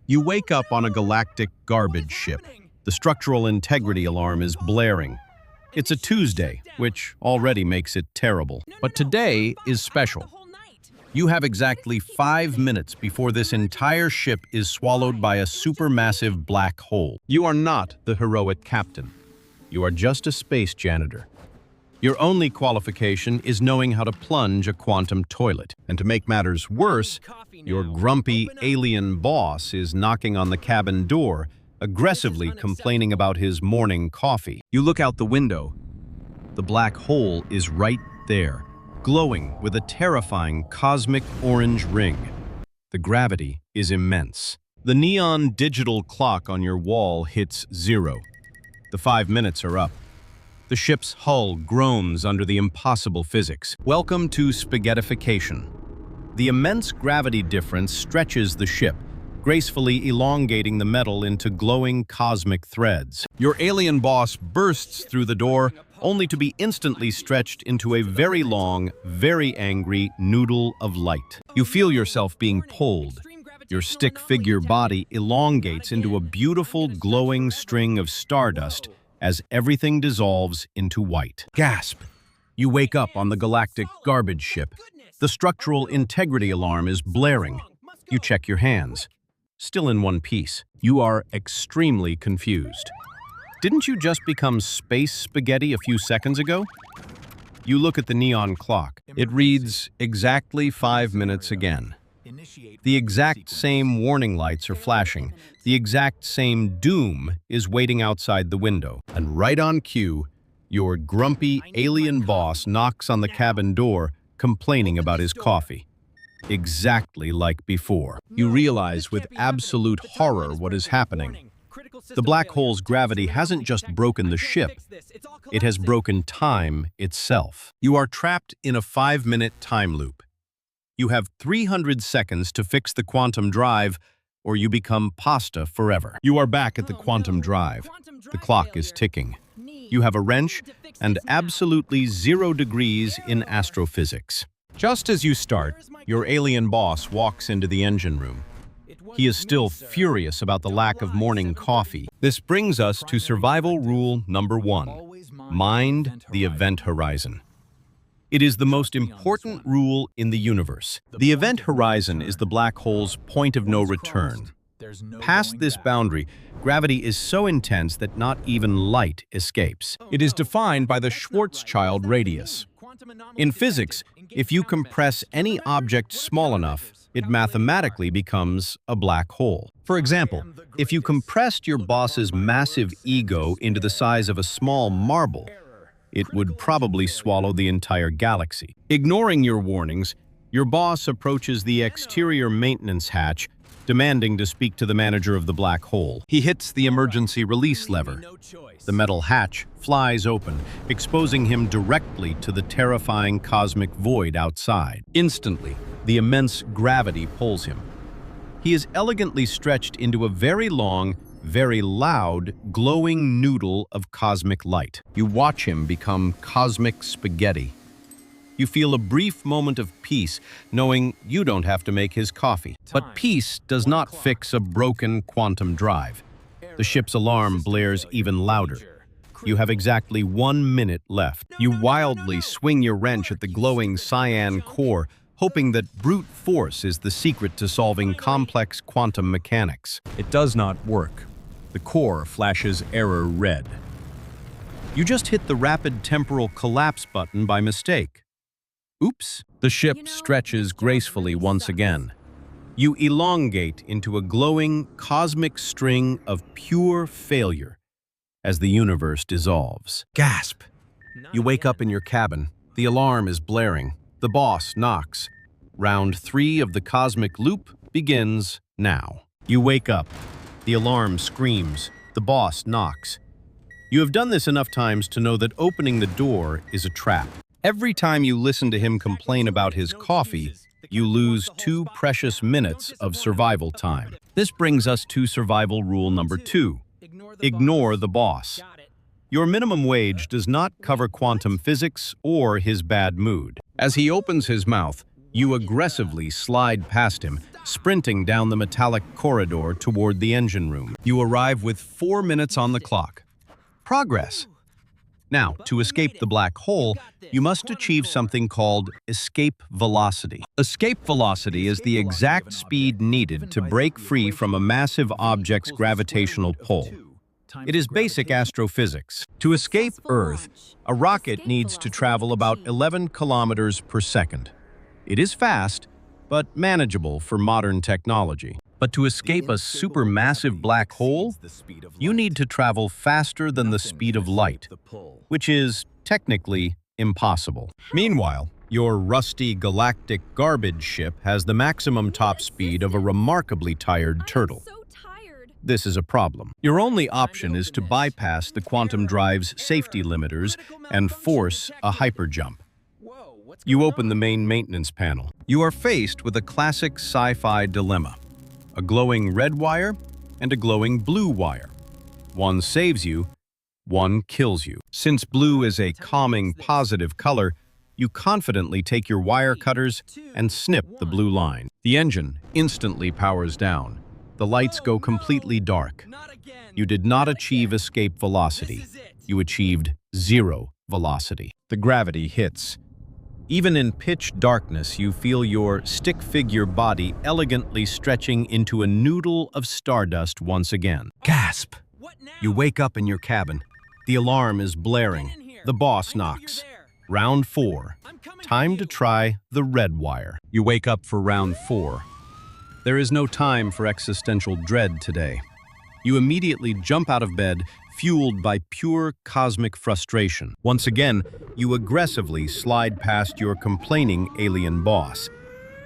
You wake up on a galactic garbage ship. The structural integrity alarm is blaring. It's a Tuesday, which already makes it terrible. But today is special. You have exactly 5 minutes before this entire ship is swallowed by a supermassive black hole. You are not the heroic captain. You are just a space janitor. Your only qualification is knowing how to plunge a quantum toilet. And to make matters worse, your grumpy alien boss is knocking on the cabin door, aggressively complaining about his morning coffee. You look out the window. The black hole is right there, glowing with a terrifying cosmic orange ring. The gravity is immense. The neon digital clock on your wall hits 0. The 5 minutes are up. The ship's hull groans under the impossible physics. Welcome to spaghettification. The immense gravity difference stretches the ship, gracefully elongating the metal into glowing cosmic threads. Your alien boss bursts through the door, only to be instantly stretched into a very long, very angry noodle of light. You feel yourself being pulled. Your stick-figure body elongates into a beautiful, glowing string of stardust as everything dissolves into white. Gasp! You wake up on the galactic garbage ship. The structural integrity alarm is blaring. You check your hands. Still in one piece. You are extremely confused. Didn't you just become space spaghetti a few seconds ago? You look at the neon clock. It reads exactly 5 minutes again. The exact same warning lights are flashing. The exact same doom is waiting outside the window. And right on cue, your grumpy alien boss knocks on the cabin door, complaining about his coffee. Exactly like before. You realize with absolute horror what is happening. The black hole's gravity hasn't just broken the ship, it has broken time itself. You are trapped in a 5-minute time loop. You have 300 seconds to fix the quantum drive, or you become pasta forever. You are back at the quantum drive. The clock is ticking. You have a wrench and absolutely 0 degrees in astrophysics. Just as you start, your alien boss walks into the engine room. He is still furious about the lack of morning coffee. This brings us to survival rule number 1. Mind the event horizon. It is the most important rule in the universe. The event horizon is the black hole's point of no return. Past this boundary, gravity is so intense that not even light escapes. It is defined by the Schwarzschild radius. In physics, if you compress any object small enough, it mathematically becomes a black hole. For example, if you compressed your boss's massive ego into the size of a small marble, it would probably swallow the entire galaxy. Ignoring your warnings, your boss approaches the exterior maintenance hatch, demanding to speak to the manager of the black hole. He hits the emergency release lever. The metal hatch flies open, exposing him directly to the terrifying cosmic void outside. Instantly, the immense gravity pulls him. He is elegantly stretched into a very long, very loud, glowing noodle of cosmic light. You watch him become cosmic spaghetti. You feel a brief moment of peace, knowing you don't have to make his coffee. But peace does not fix a broken quantum drive. The ship's alarm blares even louder. You have exactly 1 minute left. You wildly swing your wrench at the glowing cyan core, hoping that brute force is the secret to solving complex quantum mechanics. It does not work. The core flashes error red. You just hit the rapid temporal collapse button by mistake. Oops, the ship stretches gracefully once again. You elongate into a glowing cosmic string of pure failure as the universe dissolves. Gasp! You wake up in your cabin. The alarm is blaring. The boss knocks. Round 3 of the cosmic loop begins now. You wake up. The alarm screams. The boss knocks. You have done this enough times to know that opening the door is a trap. Every time you listen to him complain about his coffee, you lose 2 precious minutes of survival time. This brings us to survival rule number 2. Ignore the boss. Your minimum wage does not cover quantum physics or his bad mood. As he opens his mouth, You aggressively slide past him, sprinting down the metallic corridor toward the engine room. You arrive with 4 minutes on the clock. Progress. Now, to escape the black hole, you must achieve something called escape velocity. Escape velocity is the exact speed needed to break free from a massive object's gravitational pull. It is basic astrophysics. To escape Earth, a rocket needs to travel about 11 kilometers per second. It is fast, but manageable for modern technology. But to escape a supermassive black hole, you need to travel faster than the speed of light, which is technically impossible. Meanwhile, your rusty galactic garbage ship has the maximum top speed of a remarkably tired turtle. This is a problem. Your only option is to bypass the quantum drive's safety limiters and force a hyperjump. You open the main maintenance panel. You are faced with a classic sci-fi dilemma: a glowing red wire and a glowing blue wire. One saves you, one kills you. Since blue is a calming, positive color, you confidently take your wire cutters and snip the blue line. The engine instantly powers down. The lights go completely dark. You did not achieve escape velocity. You achieved zero velocity. The gravity hits. Even in pitch darkness, you feel your stick-figure body elegantly stretching into a noodle of stardust once again. Gasp! You wake up in your cabin. The alarm is blaring. The boss knocks. Round 4. Time to try the red wire. You wake up for round 4. There is no time for existential dread today. You immediately jump out of bed, fueled by pure cosmic frustration. Once again, you aggressively slide past your complaining alien boss.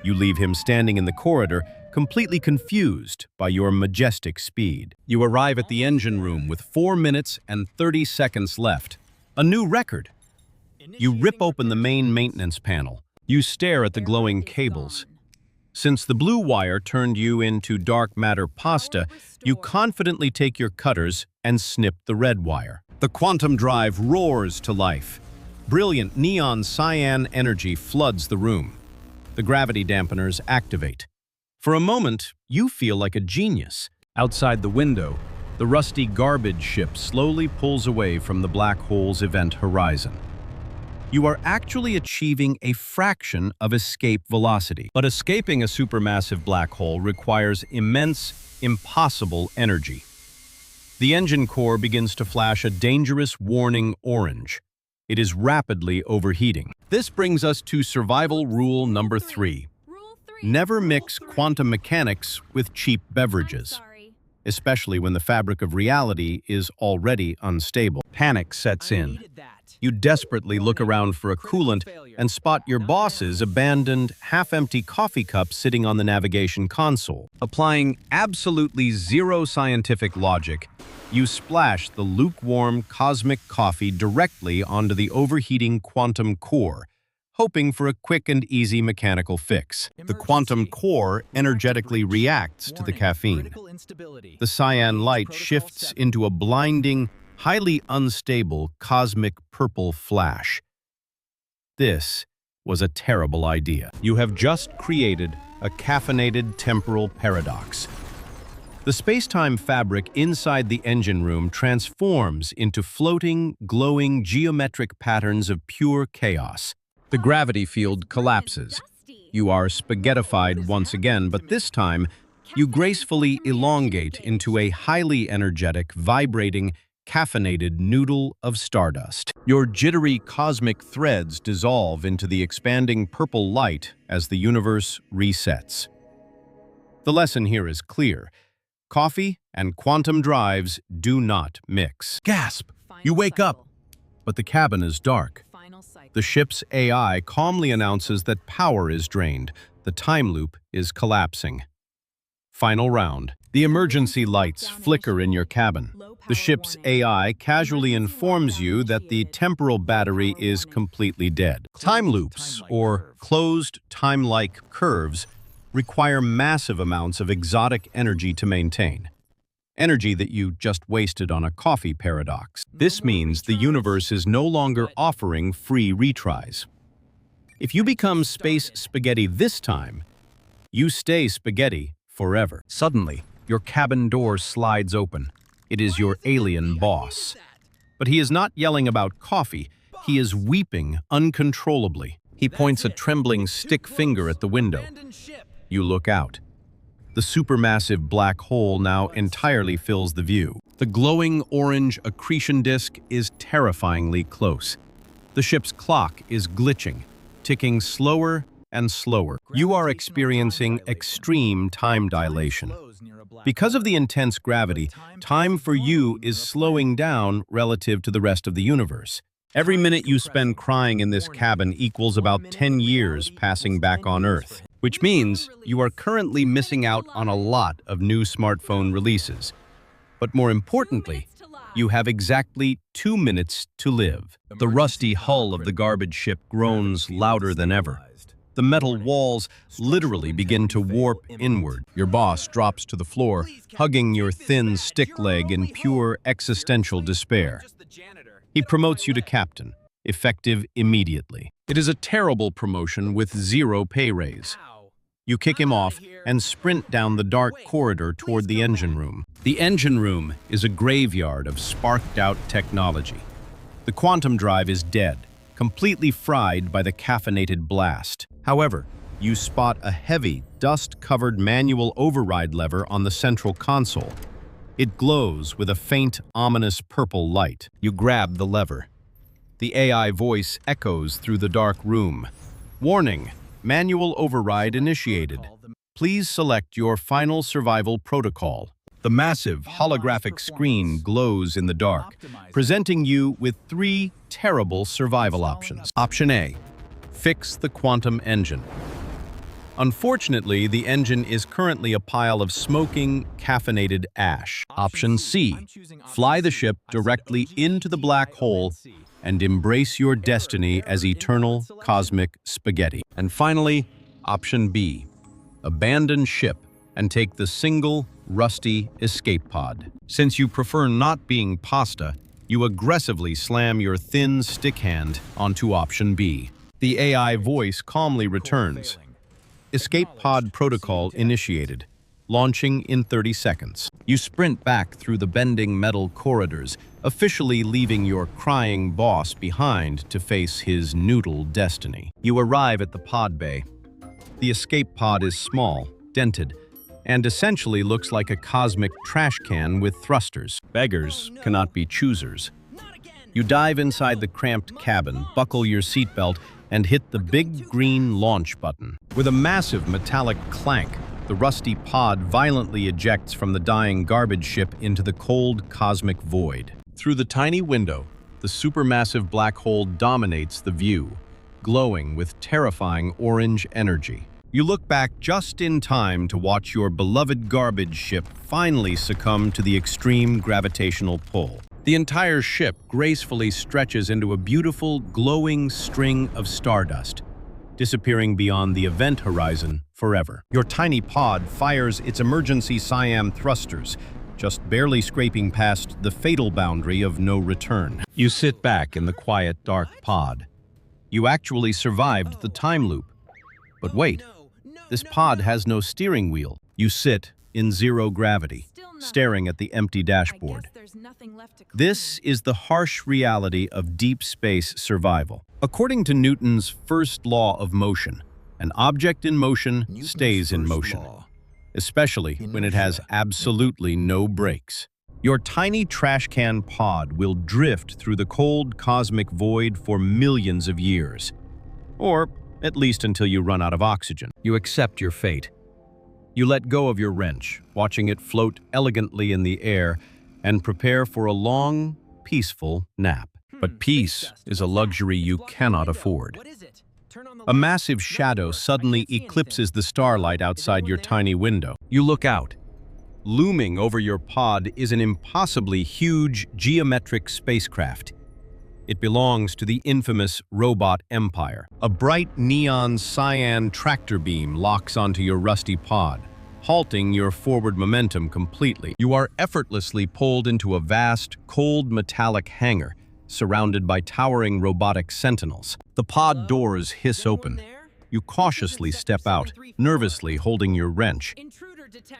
You leave him standing in the corridor, completely confused by your majestic speed. You arrive at the engine room with 4 minutes and 30 seconds left. A new record. You rip open the main maintenance panel. You stare at the glowing cables. Since the blue wire turned you into dark matter pasta, you confidently take your cutters and snip the red wire. The quantum drive roars to life. Brilliant neon cyan energy floods the room. The gravity dampeners activate. For a moment, you feel like a genius. Outside the window, the rusty garbage ship slowly pulls away from the black hole's event horizon. You are actually achieving a fraction of escape velocity. But escaping a supermassive black hole requires immense, impossible energy. The engine core begins to flash a dangerous warning orange. It is rapidly overheating. This brings us to survival rule number 3. Never mix quantum mechanics with cheap beverages, especially when the fabric of reality is already unstable. Panic sets in. You desperately look around for a coolant and spot your boss's abandoned, half-empty coffee cup sitting on the navigation console. Applying absolutely zero scientific logic, you splash the lukewarm cosmic coffee directly onto the overheating quantum core, hoping for a quick and easy mechanical fix. The quantum core energetically reacts to the caffeine. The cyan light shifts into a blinding, highly unstable cosmic purple flash. This was a terrible idea. You have just created a caffeinated temporal paradox. The spacetime fabric inside the engine room transforms into floating, glowing geometric patterns of pure chaos. The gravity field collapses. You are spaghettified once again, but this time, you gracefully elongate into a highly energetic, vibrating, caffeinated noodle of stardust. Your jittery cosmic threads dissolve into the expanding purple light as the universe resets. The lesson here is clear. Coffee and quantum drives do not mix. Gasp! You wake up, but the cabin is dark. The ship's AI calmly announces that power is drained. The time loop is collapsing. Final round. The emergency lights flicker in your cabin. The ship's AI casually informs you that the temporal battery is completely dead. Time loops, or closed time-like curves, require massive amounts of exotic energy to maintain. Energy that you just wasted on a coffee paradox. This means the universe is no longer offering free retries. If you become space spaghetti this time, you stay spaghetti forever. Suddenly, your cabin door slides open. It is your alien boss. But he is not yelling about coffee. He is weeping uncontrollably. He points a trembling stick finger at the window. You look out. The supermassive black hole now entirely fills the view. The glowing orange accretion disk is terrifyingly close. The ship's clock is glitching, ticking slower and slower. You are experiencing extreme time dilation. Because of the intense gravity, time for you is slowing down relative to the rest of the universe. Every minute you spend crying in this cabin equals about 10 years passing back on Earth, which means you are currently missing out on a lot of new smartphone releases. But more importantly, you have exactly 2 minutes to live. The rusty hull of the garbage ship groans louder than ever. The metal walls literally begin to warp inward. Your boss drops to the floor, hugging your thin stick leg in pure existential despair. He promotes you to captain, effective immediately. It is a terrible promotion with 0 pay raise. You kick him off and sprint down the dark corridor toward the engine room. The engine room is a graveyard of sparked-out technology. The quantum drive is dead, completely fried by the caffeinated blast. However, you spot a heavy, dust-covered manual override lever on the central console. It glows with a faint, ominous purple light. You grab the lever. The AI voice echoes through the dark room. Warning, manual override initiated. Please select your final survival protocol. The massive holographic screen glows in the dark, presenting you with 3 terrible survival options. Option A, fix the quantum engine. Unfortunately, the engine is currently a pile of smoking, caffeinated ash. Option C, fly the ship directly into the black hole and embrace your destiny as eternal cosmic spaghetti. And finally, option B, abandon ship and take the single, rusty escape pod. Since you prefer not being pasta, you aggressively slam your thin stick hand onto option B. The AI voice calmly returns. Escape pod protocol initiated, launching in 30 seconds. You sprint back through the bending metal corridors, officially leaving your crying boss behind to face his noodle destiny. You arrive at the pod bay. The escape pod is small, dented, and essentially looks like a cosmic trash can with thrusters. Beggars cannot be choosers. You dive inside the cramped cabin, buckle your seatbelt, and hit the big green launch button. With a massive metallic clank, the rusty pod violently ejects from the dying garbage ship into the cold cosmic void. Through the tiny window, the supermassive black hole dominates the view, glowing with terrifying orange energy. You look back just in time to watch your beloved garbage ship finally succumb to the extreme gravitational pull. The entire ship gracefully stretches into a beautiful, glowing string of stardust, disappearing beyond the event horizon forever. Your tiny pod fires its emergency Siam thrusters, just barely scraping past the fatal boundary of no return. You sit back in the quiet, dark pod. You actually survived the time loop. But wait, this pod has no steering wheel. You sit in 0 gravity, staring at the empty dashboard. This is the harsh reality of deep space survival. According to Newton's first law of motion, an object in motion stays in motion, especially when it has absolutely no brakes. Your tiny trash can pod will drift through the cold cosmic void for millions of years, or at least until you run out of oxygen. You accept your fate. You let go of your wrench, watching it float elegantly in the air, and prepare for a long, peaceful nap. But peace is a luxury you cannot afford. A massive shadow suddenly eclipses the starlight outside your tiny window. You look out. Looming over your pod is an impossibly huge geometric spacecraft. It belongs to the infamous robot empire. A bright neon cyan tractor beam locks onto your rusty pod, halting your forward momentum completely. You are effortlessly pulled into a vast, cold metallic hangar, surrounded by towering robotic sentinels. The pod doors hiss open. You cautiously step out, nervously holding your wrench.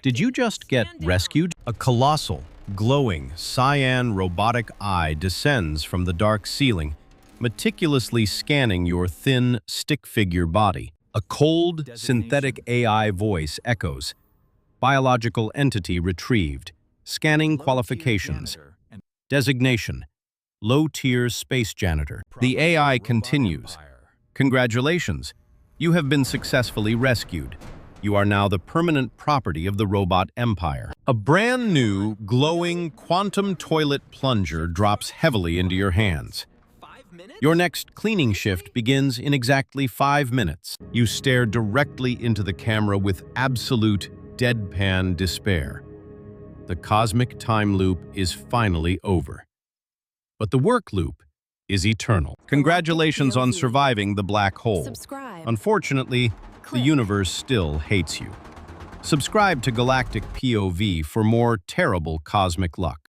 Did you just get rescued? A colossal, glowing, cyan robotic eye descends from the dark ceiling, meticulously scanning your thin, stick-figure body. A cold, synthetic AI voice echoes. Biological entity retrieved. Scanning qualifications. Designation: low-tier space janitor. The AI continues. Congratulations. You have been successfully rescued. You are now the permanent property of the robot empire. A brand new, glowing quantum toilet plunger drops heavily into your hands. Your next cleaning shift begins in exactly 5 minutes. You stare directly into the camera with absolute deadpan despair. The cosmic time loop is finally over. But the work loop is eternal. Congratulations on surviving the black hole. Subscribe. Unfortunately, the universe still hates you. Subscribe to Galactic POV for more terrible cosmic luck.